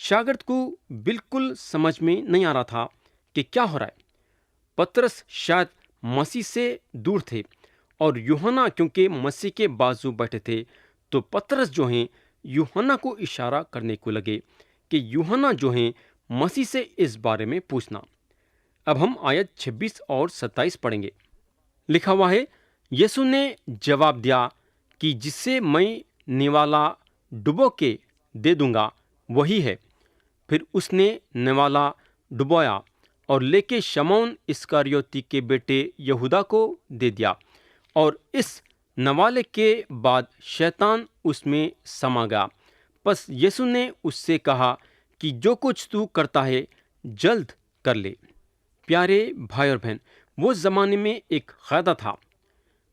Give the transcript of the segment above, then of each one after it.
شاگرد کو بالکل سمجھ میں نہیں آ رہا تھا کہ کیا ہو رہا ہے۔ پترس شاید مسیح سے دور تھے، اور یوحنا کیونکہ مسیح کے بازو بیٹھے تھے، تو پترس جو ہیں یوحنا کو اشارہ کرنے کو لگے کہ یوحنا جو ہیں مسیح سے اس بارے میں پوچھنا۔ اب ہم آیت 26 اور 27 پڑھیں گے۔ لکھا ہوا ہے، یسوع نے جواب دیا کہ جسے میں نوالا ڈبو کے دے دوں گا وہی ہے۔ پھر اس نے نوالا ڈبویا اور لے کے شمعون اسکریوتی کے بیٹے یہودا کو دے دیا، اور اس نوالے کے بعد شیطان اس میں سما گیا۔ پس یسوع نے اس سے کہا کہ جو کچھ تو کرتا ہے جلد کر لے۔ پیارے بھائی اور بہن، وہ زمانے میں ایک قاعدہ تھا۔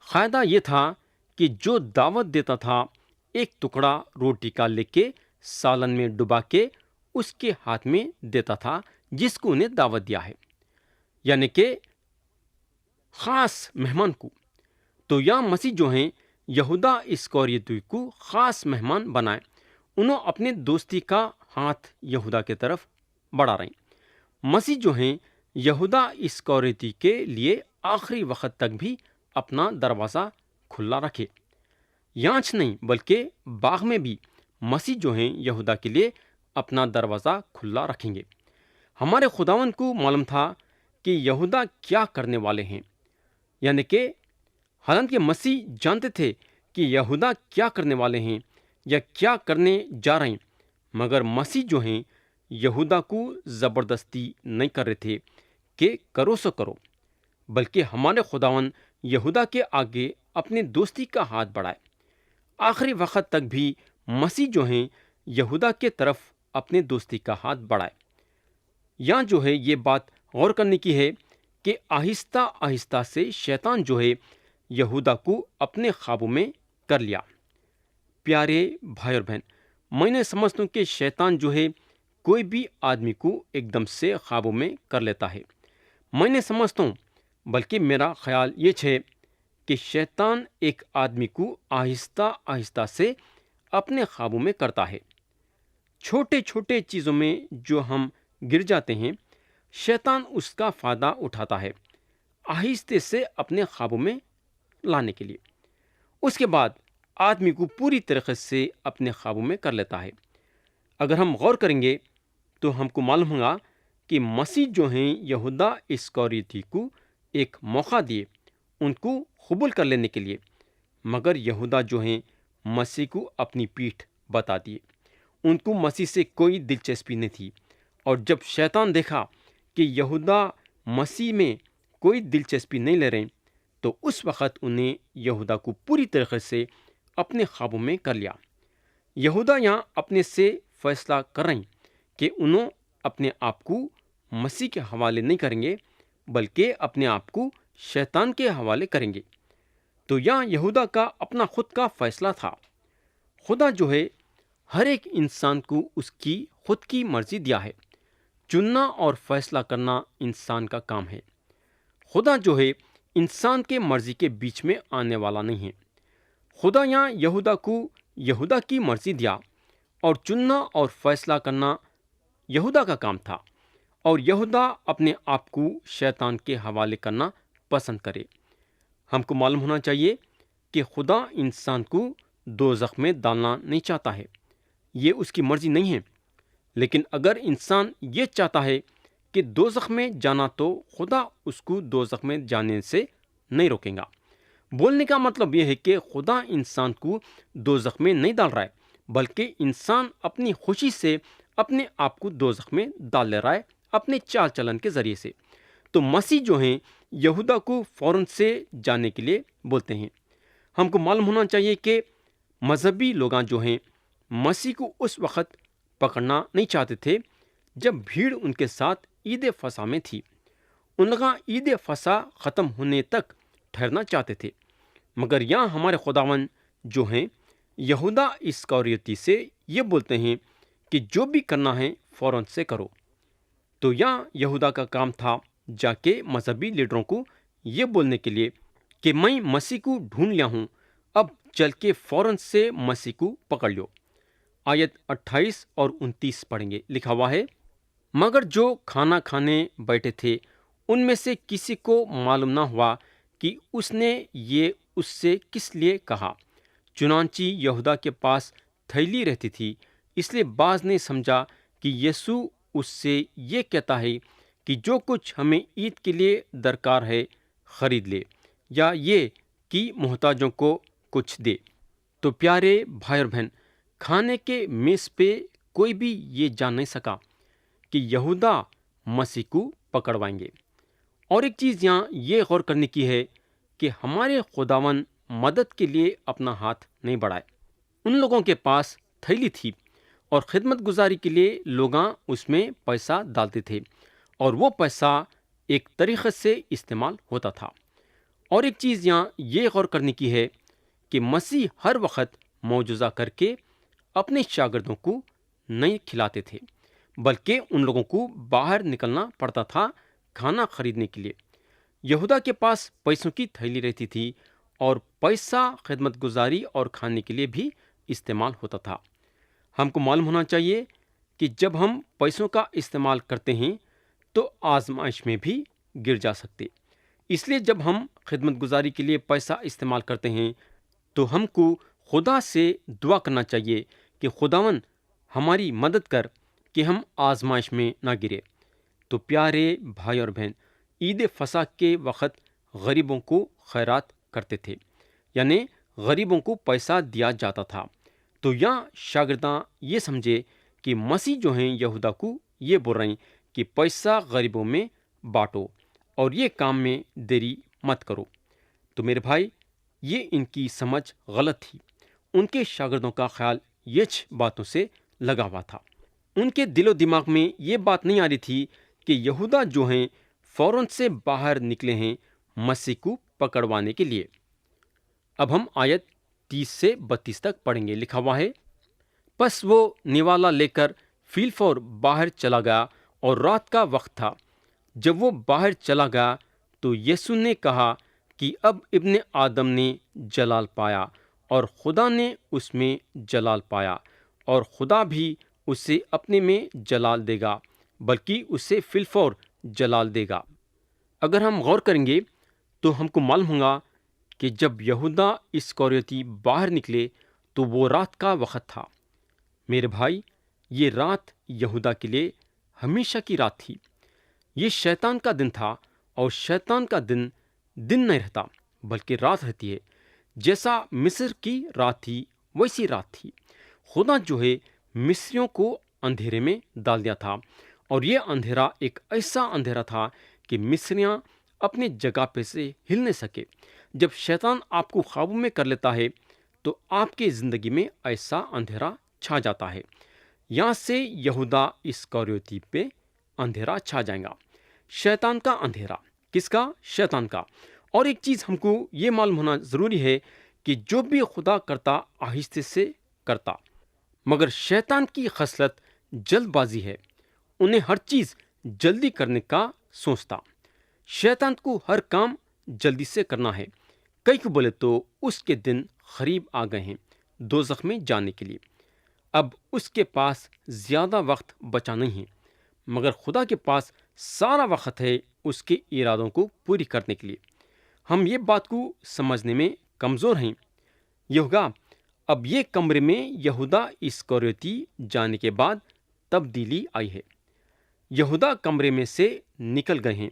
قاعدہ یہ تھا کہ جو دعوت دیتا تھا ایک ٹکڑا روٹی کا لے کے سالن میں ڈبا کے اس کے ہاتھ میں دیتا تھا جس کو انہیں دعوت دیا ہے، یعنی کہ خاص مہمان کو۔ تو یا مسیح جو ہیں یہودا اسکریوتی کو خاص مہمان بنائے، انہوں اپنے دوستی کا ہاتھ یہودا کی طرف بڑھا رہے ہیں۔ مسیح جو ہیں یہودا اسکریوتی کے لیے آخری وقت تک بھی اپنا دروازہ کھلا رکھے۔ یانچ نہیں بلکہ باغ میں بھی مسیح جو ہیں یہودا کے لیے اپنا دروازہ کھلا رکھیں گے۔ ہمارے خداوند کو معلوم تھا کہ یہودا کیا کرنے والے ہیں، یعنی کہ حالانکہ مسیح جانتے تھے کہ یہودا کیا کرنے والے ہیں یا کیا کرنے جا رہے ہیں، مگر مسیح جو ہیں یہودا کو زبردستی نہیں کر رہے تھے کہ کرو سو کرو، بلکہ ہمارے خداوند یہودا کے آگے اپنے دوستی کا ہاتھ بڑھائے۔ آخری وقت تک بھی مسیح جو ہیں یہودا کے طرف اپنے دوستی کا ہاتھ بڑھائے۔ یہاں جو ہے یہ بات غور کرنے کی ہے کہ آہستہ آہستہ سے شیطان جو ہے یہودا کو اپنے خوابوں میں کر لیا۔ پیارے بھائی اور بہن، میں نے سمجھتا ہوں کہ شیطان جو ہے کوئی بھی آدمی کو ایک دم سے خوابوں میں کر لیتا ہے۔ میں نے سمجھتا ہوں، بلکہ میرا خیال یہ ہے کہ شیطان ایک آدمی کو آہستہ آہستہ سے اپنے خوابوں میں کرتا ہے۔ چھوٹے چھوٹے چیزوں میں جو ہم گر جاتے ہیں، شیطان اس کا فائدہ اٹھاتا ہے آہستہ سے اپنے خوابوں میں لانے کے لیے۔ اس کے بعد آدمی کو پوری طریقے سے اپنے خوابوں میں کر لیتا ہے۔ اگر ہم غور کریں گے تو ہم کو معلوم ہوگا کہ مسیح جو ہیں یہودا اسکریوتی کو ایک موقع دیے ان کو قبول کر لینے کے لیے، مگر یہودا جو ہیں مسیح کو اپنی پیٹھ بتا دیے۔ ان کو مسیح سے کوئی دلچسپی نہیں تھی، اور جب شیطان دیکھا کہ یہودا مسیح میں کوئی دلچسپی نہیں لے رہے، تو اس وقت انہیں یہودا کو پوری طریقے سے اپنے خوابوں میں کر لیا۔ یہودا یہاں اپنے سے فیصلہ کر رہے ہیں کہ انہوں اپنے آپ کو مسیح کے حوالے نہیں کریں گے، بلکہ اپنے آپ کو شیطان کے حوالے کریں گے۔ تو یہاں یہودا کا اپنا خود کا فیصلہ تھا۔ خدا جو ہے ہر ایک انسان کو اس کی خود کی مرضی دیا ہے۔ چننا اور فیصلہ کرنا انسان کا کام ہے۔ خدا جو ہے انسان کے مرضی کے بیچ میں آنے والا نہیں ہے۔ خدا یہاں یہودا کو یہودا کی مرضی دیا، اور چننا اور فیصلہ کرنا یہودا کا کام تھا، اور یہودا اپنے آپ کو شیطان کے حوالے کرنا پسند کرے۔ ہم کو معلوم ہونا چاہیے کہ خدا انسان کو دوزخ میں ڈالنا نہیں چاہتا ہے، یہ اس کی مرضی نہیں ہے۔ لیکن اگر انسان یہ چاہتا ہے کہ دوزخ میں جانا، تو خدا اس کو دوزخ میں جانے سے نہیں روکے گا۔ بولنے کا مطلب یہ ہے کہ خدا انسان کو دوزخ میں نہیں ڈال رہا ہے، بلکہ انسان اپنی خوشی سے اپنے آپ کو دوزخ میں ڈال لے رہا ہے اپنے چال چلن کے ذریعے سے۔ تو مسیح جو ہیں یہودا کو فوراً سے جانے کے لیے بولتے ہیں۔ ہم کو معلوم ہونا چاہیے کہ مذہبی لوگاں جو ہیں مسیح کو اس وقت پکڑنا نہیں چاہتے تھے جب بھیڑ ان کے ساتھ عید فصح میں تھی۔ ان لوگاں عید فصح ختم ہونے تک ٹھہرنا چاہتے تھے، مگر یہاں ہمارے خداوند جو ہیں یہودا اسکریوتی سے یہ بولتے ہیں کہ جو بھی کرنا ہے فوراً سے کرو۔ تو یہاں یہودا کا کام تھا جا کے مذہبی لیڈروں کو یہ بولنے کے لیے کہ میں مسیح کو ڈھونڈ لیا ہوں، اب چل کے فوراً سے مسیح کو پکڑ لو۔ آیت 28 اور 29 پڑھیں گے۔ لکھا ہوا ہے، مگر جو کھانا کھانے بیٹھے تھے ان میں سے کسی کو معلوم نہ ہوا کہ اس نے یہ اس سے کس لیے کہا۔ چنانچہ یہودا کے پاس تھیلی رہتی تھی، اس لیے بعض نے سمجھا کہ یسوع اس سے یہ کہتا ہے کہ جو کچھ ہمیں عید کے لیے درکار ہے خرید لے، یا یہ کہ محتاجوں کو کچھ دے۔ تو پیارے بھائی اور بہن، کھانے کے میز پہ کوئی بھی یہ جان نہیں سکا کہ یہودا مسیح کو پکڑوائیں گے۔ اور ایک چیز یہاں یہ غور کرنے کی ہے کہ ہمارے خداوند مدد کے لیے اپنا ہاتھ نہیں بڑھائے۔ ان لوگوں کے پاس تھیلی تھی اور خدمت گزاری کے لیے لوگاں اس میں پیسہ ڈالتے تھے، اور وہ پیسہ ایک طریقے سے استعمال ہوتا تھا۔ اور ایک چیز یہاں یہ غور کرنے کی ہے کہ مسیح ہر وقت معجزہ کر کے اپنے شاگردوں کو نہیں کھلاتے تھے، بلکہ ان لوگوں کو باہر نکلنا پڑتا تھا کھانا خریدنے کے لیے۔ یہودا کے پاس پیسوں کی تھیلی رہتی تھی، اور پیسہ خدمت گزاری اور کھانے کے لیے بھی استعمال ہوتا تھا۔ ہم کو معلوم ہونا چاہیے کہ جب ہم پیسوں کا استعمال کرتے ہیں تو آزمائش میں بھی گر جا سکتے۔ اس لیے جب ہم خدمت گزاری کے لیے پیسہ استعمال کرتے ہیں تو ہم کو خدا سے دعا کرنا چاہیے کہ خداوند ہماری مدد کر کہ ہم آزمائش میں نہ گرے۔ تو پیارے بھائی اور بہن، عید فصح کے وقت غریبوں کو خیرات کرتے تھے، یعنی غریبوں کو پیسہ دیا جاتا تھا۔ تو یہاں شاگرداں یہ سمجھے کہ مسیح جو ہیں یہودا کو یہ بول رہے ہیں کہ پیسہ غریبوں میں بانٹو اور یہ کام میں دیری مت کرو۔ تو میرے بھائی، یہ ان کی سمجھ غلط تھی۔ ان کے شاگردوں کا خیال یہ باتوں سے لگا ہوا تھا۔ ان کے دل و دماغ میں یہ بات نہیں آ رہی تھی کہ یہودا جو ہیں فوراً سے باہر نکلے ہیں مسیح کو پکڑوانے کے لیے۔ اب ہم آیت 30 سے 32 تک پڑھیں گے۔ لکھا ہوا ہے، پس وہ نوالا لے کر فی الفور باہر چلا گیا، اور رات کا وقت تھا۔ جب وہ باہر چلا گیا تو یسوع نے کہا کہ اب ابن آدم نے جلال پایا، اور خدا نے اس میں جلال پایا، اور خدا بھی اسے اپنے میں جلال دے گا، بلکہ اسے فی الفور جلال دے گا۔ اگر ہم غور کریں گے تو ہم کو معلوم ہوگا کہ جب یہودا اسکریوتی باہر نکلے تو وہ رات کا وقت تھا۔ میرے بھائی، یہ رات یہودا کے لیے ہمیشہ کی رات تھی۔ یہ شیطان کا دن تھا، اور شیطان کا دن دن نہیں رہتا بلکہ رات رہتی ہے۔ جیسا مصر کی رات تھی ویسی رات تھی۔ خدا جو ہے مصریوں کو اندھیرے میں ڈال دیا تھا، اور یہ اندھیرا ایک ایسا اندھیرا تھا کہ مصریاں اپنے جگہ پہ سے ہل نہیں سکے۔ جب شیطان آپ کو قابو میں کر لیتا ہے تو آپ کی زندگی میں ایسا اندھیرا چھا جاتا ہے۔ یہاں سے یہودا اسکریوتی پہ اندھیرا چھا جائے گا۔ شیطان کا اندھیرا، کس کا؟ شیطان کا۔ اور ایک چیز ہم کو یہ معلوم ہونا ضروری ہے کہ جو بھی خدا کرتا آہستہ سے کرتا، مگر شیطان کی خصلت جلد بازی ہے۔ انہیں ہر چیز جلدی کرنے کا سوچتا۔ شیطان کو ہر کام جلدی سے کرنا ہے۔ کئی کو بولے تو اس کے دن قریب آ گئے ہیں دوزخ میں جانے کے لیے۔ اب اس کے پاس زیادہ وقت بچا نہیں ہے، مگر خدا کے پاس سارا وقت ہے اس کے ارادوں کو پوری کرنے کے لیے۔ ہم یہ بات کو سمجھنے میں کمزور ہیں۔ یہودا اب یہ کمرے میں یہودا اسکریوتی جانے کے بعد تبدیلی آئی ہے۔ یہودا کمرے میں سے نکل گئے ہیں،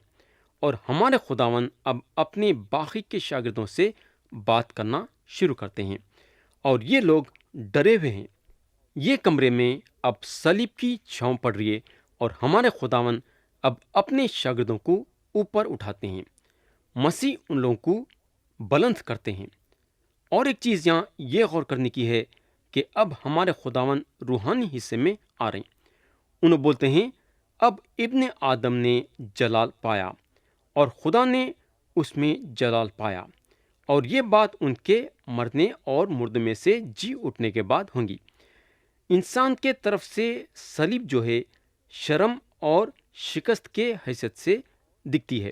اور ہمارے خداوند اب اپنے باقی کے شاگردوں سے بات کرنا شروع کرتے ہیں، اور یہ لوگ ڈرے ہوئے ہیں۔ یہ کمرے میں اب صلیب کی چھاؤں پڑ رہی ہے، اور ہمارے خداوند اب اپنے شاگردوں کو اوپر اٹھاتے ہیں۔ مسیح ان لوگوں کو بلند کرتے ہیں۔ اور ایک چیز یہاں یہ غور کرنے کی ہے کہ اب ہمارے خداوند روحانی حصے میں آ رہے ہیں۔ انہوں بولتے ہیں، اب ابن آدم نے جلال پایا، اور خدا نے اس میں جلال پایا۔ اور یہ بات ان کے مرنے اور مردے میں سے جی اٹھنے کے بعد ہوں گی۔ انسان کے طرف سے صلیب جو ہے شرم اور شکست کے حیثیت سے دکھتی ہے،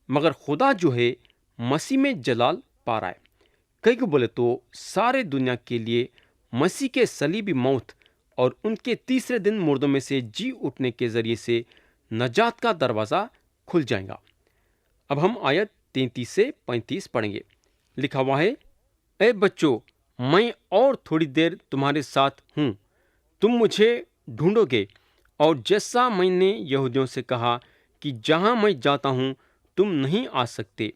مگر خدا جو ہے مسیح میں جلال پا رہا ہے۔ کئی کو بولے تو سارے دنیا کے لیے مسیح کے صلیبی موت اور ان کے تیسرے دن مردوں میں سے جی اٹھنے کے ذریعے سے نجات کا دروازہ کھل جائے گا۔ اب ہم آیت 33 سے 35 پڑھیں گے۔ لکھا ہوا ہے، اے بچوں، میں اور تھوڑی دیر تمہارے ساتھ ہوں، تم مجھے ڈھونڈو گے، اور جیسا میں نے یہودیوں سے کہا کہ جہاں میں جاتا ہوں تم نہیں آ سکتے،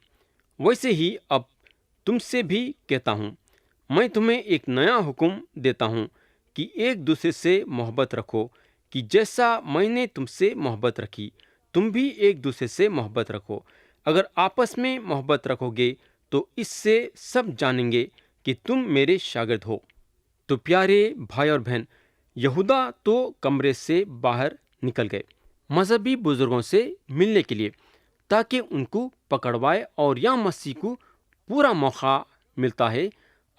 ویسے ہی اب تم سے بھی کہتا ہوں۔ میں تمہیں ایک نیا حکم دیتا ہوں کہ ایک دوسرے سے محبت رکھو، کہ جیسا میں نے تم سے محبت رکھی تم بھی ایک دوسرے سے محبت رکھو۔ اگر آپس میں محبت رکھو گے تو اس سے سب جانیں گے کہ تم میرے شاگرد ہو۔ تو پیارے بھائی اور بہن، یہودا تو کمرے سے باہر نکل گئے مذہبی بزرگوں سے ملنے کے لیے، تاکہ ان کو پکڑوائے، اور یہاں مسیح کو پورا موقع ملتا ہے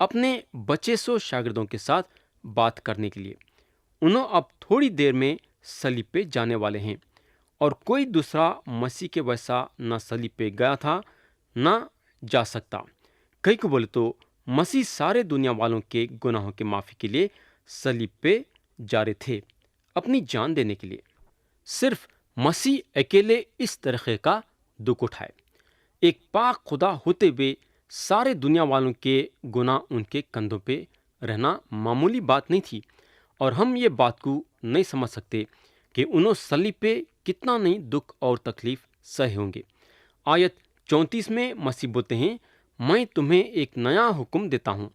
اپنے بچے سو شاگردوں کے ساتھ بات کرنے کے لیے۔ انہوں اب تھوڑی دیر میں صلیب پہ جانے والے ہیں، اور کوئی دوسرا مسیح کے ویسا نہ صلیب پہ گیا تھا نہ جا سکتا۔ کئی کو بولے تو مسیح سارے دنیا والوں کے گناہوں کے معافی کے لیے صلیب پہ جا رہے تھے، اپنی جان دینے کے لیے۔ صرف مسیح اکیلے اس طریقے کا دکھ اٹھائے۔ ایک پاک خدا ہوتے ہوئے سارے دنیا والوں کے گناہ ان کے کندھوں پہ رہنا معمولی بات نہیں تھی، اور ہم یہ بات کو نہیں سمجھ سکتے کہ انہوں صلیب پہ کتنا نہیں دکھ اور تکلیف سہے ہوں گے۔ آیت 34 میں مسیح بولتے ہیں، میں تمہیں ایک نیا حکم دیتا ہوں۔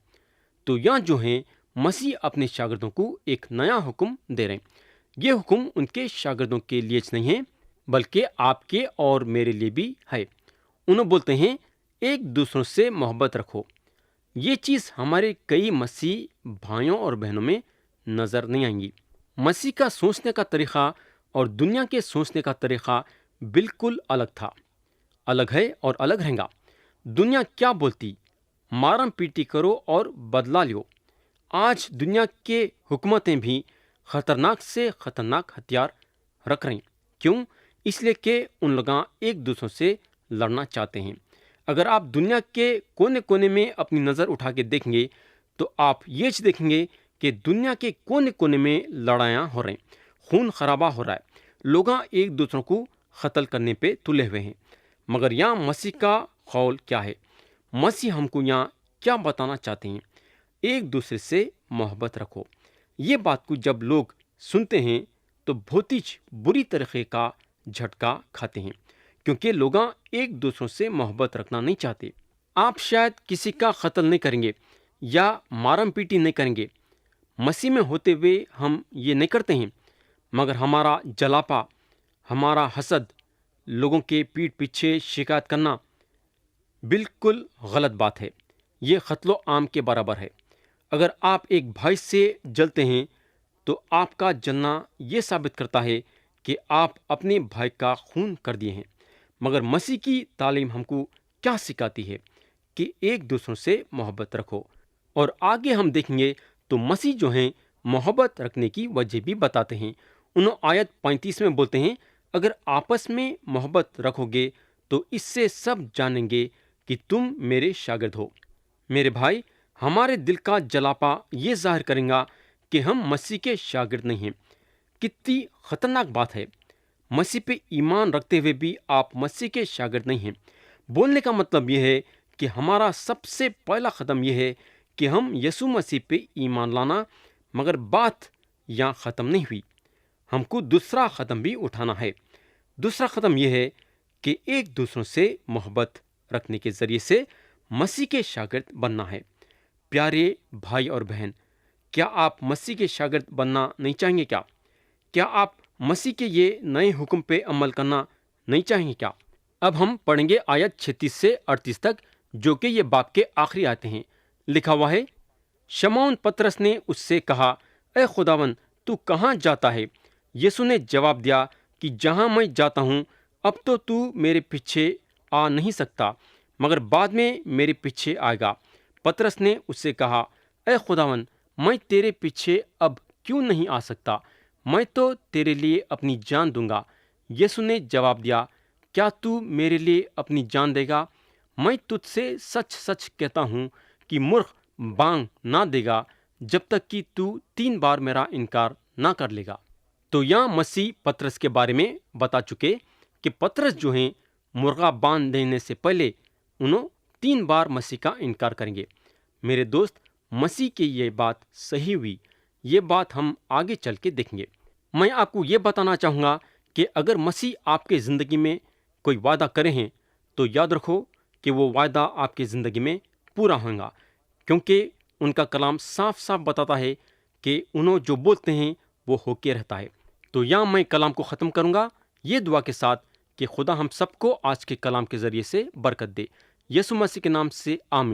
تو یہاں جو ہیں مسیح اپنے شاگردوں کو ایک نیا حکم دے رہے ہیں۔ یہ حکم ان کے شاگردوں کے لیے نہیں ہے، بلکہ آپ کے اور میرے لیے بھی ہے۔ انہوں بولتے ہیں، ایک دوسروں سے محبت رکھو۔ یہ چیز ہمارے کئی مسیح بھائیوں اور بہنوں میں نظر نہیں آئیں گی۔ مسیح کا سوچنے کا طریقہ اور دنیا کے سوچنے کا طریقہ بالکل الگ تھا، الگ ہے اور الگ رہے گا۔ دنیا کیا بولتی؟ مارم پیٹی کرو اور بدلہ لیو۔ آج دنیا کے حکومتیں بھی خطرناک سے خطرناک ہتھیار رکھ رہی۔ کیوں؟ اس لیے کہ ان لوگاں ایک دوسروں سے لڑنا چاہتے ہیں۔ اگر آپ دنیا کے کونے کونے میں اپنی نظر اٹھا کے دیکھیں گے تو آپ یہ دیکھیں گے کہ دنیا کے کونے کونے میں لڑائیاں ہو رہی ہیں، خون خرابہ ہو رہا ہے، لوگاں ایک دوسروں کو قتل کرنے پہ تلے ہوئے ہیں۔ مگر یہاں مسیح کا قول کیا ہے؟ مسیح ہم کو یہاں کیا بتانا چاہتے ہیں؟ ایک دوسرے سے محبت رکھو۔ یہ بات کو جب لوگ سنتے ہیں تو بہت ہی بری طریقے کا جھٹکا کھاتے ہیں، کیونکہ لوگاں ایک دوسروں سے محبت رکھنا نہیں چاہتے۔ آپ شاید کسی کا قتل نہیں کریں گے یا مارم پیٹی نہیں کریں گے، مسیح میں ہوتے ہوئے ہم یہ نہیں کرتے ہیں، مگر ہمارا جلاپا، ہمارا حسد، لوگوں کے پیٹھ پیچھے شکایت کرنا بالکل غلط بات ہے۔ یہ قتل و عام کے برابر ہے۔ اگر آپ ایک بھائی سے جلتے ہیں تو آپ کا جلنا یہ ثابت کرتا ہے کہ آپ اپنے بھائی کا خون کر دیے ہیں۔ مگر مسیح کی تعلیم ہم کو کیا سکھاتی ہے؟ کہ ایک دوسروں سے محبت رکھو۔ اور آگے ہم دیکھیں گے تو مسیح جو ہیں محبت رکھنے کی وجہ بھی بتاتے ہیں۔ انہوں آیت 35 میں بولتے ہیں، اگر آپس میں محبت رکھو گے تو اس سے سب جانیں گے کہ تم میرے شاگرد ہو۔ میرے بھائی، ہمارے دل کا جلاپا یہ ظاہر کریں گا کہ ہم مسیح کے شاگرد نہیں ہیں۔ کتنی خطرناک بات ہے! مسیح پہ ایمان رکھتے ہوئے بھی آپ مسیح کے شاگرد نہیں ہیں۔ بولنے کا مطلب یہ ہے کہ ہمارا سب سے پہلا قدم یہ ہے کہ ہم یسوع مسیح پہ ایمان لانا، مگر بات یہاں ختم نہیں ہوئی۔ ہم کو دوسرا قدم بھی اٹھانا ہے۔ دوسرا قدم یہ ہے کہ ایک دوسروں سے محبت رکھنے کے ذریعے سے مسیح کے شاگرد بننا ہے۔ پیارے بھائی اور بہن، کیا آپ مسیح کے شاگرد بننا نہیں چاہیں گے؟ کیا آپ مسیح کے یہ نئے حکم پہ عمل کرنا نہیں چاہیں گے کیا؟ اب ہم پڑھیں گے آیت 36 سے 38 تک، جو کہ یہ باب کے آخری آیتیں ہیں۔ لکھا ہوا ہے، شمعون پترس نے اس سے کہا، اے خداوند، تو کہاں جاتا ہے؟ یسوع نے جواب دیا کہ جہاں میں جاتا ہوں اب تو میرے پیچھے آ نہیں سکتا، مگر بعد میں میرے پیچھے آئے گا۔ پترس نے اس سے کہا، اے خداوند، میں تیرے پیچھے اب کیوں نہیں آ سکتا؟ میں تو تیرے لیے اپنی جان دوں گا۔ یسوع نے جواب دیا، کیا تو میرے لیے اپنی جان دے گا؟ میں تجھ سے سچ سچ کہتا ہوں کہ مرغ بانگ نہ دے گا جب تک کہ تو 3 بار میرا انکار نہ کر لے گا۔ تو یہاں مسیح پطرس کے بارے میں بتا چکے کہ پطرس جو ہیں مرغا باندھ دینے سے پہلے انہوں 3 بار مسیح کا انکار کریں گے۔ میرے دوست، مسیح کی یہ بات صحیح ہوئی، یہ بات ہم آگے چل کے دیکھیں گے۔ میں آپ کو یہ بتانا چاہوں گا کہ اگر مسیح آپ کی زندگی میں کوئی وعدہ کرے ہیں تو یاد رکھو کہ وہ وعدہ آپ کی زندگی میں پورا ہوگا، کیونکہ ان کا کلام صاف صاف بتاتا ہے کہ انہوں جو بولتے ہیں وہ ہو کے رہتا ہے۔ تو یہاں میں کلام کو ختم کروں گا یہ دعا کے ساتھ کہ خدا ہم سب کو آج کے کلام کے ذریعے سے برکت دے۔ یسوع مسیح کے نام سے آمین۔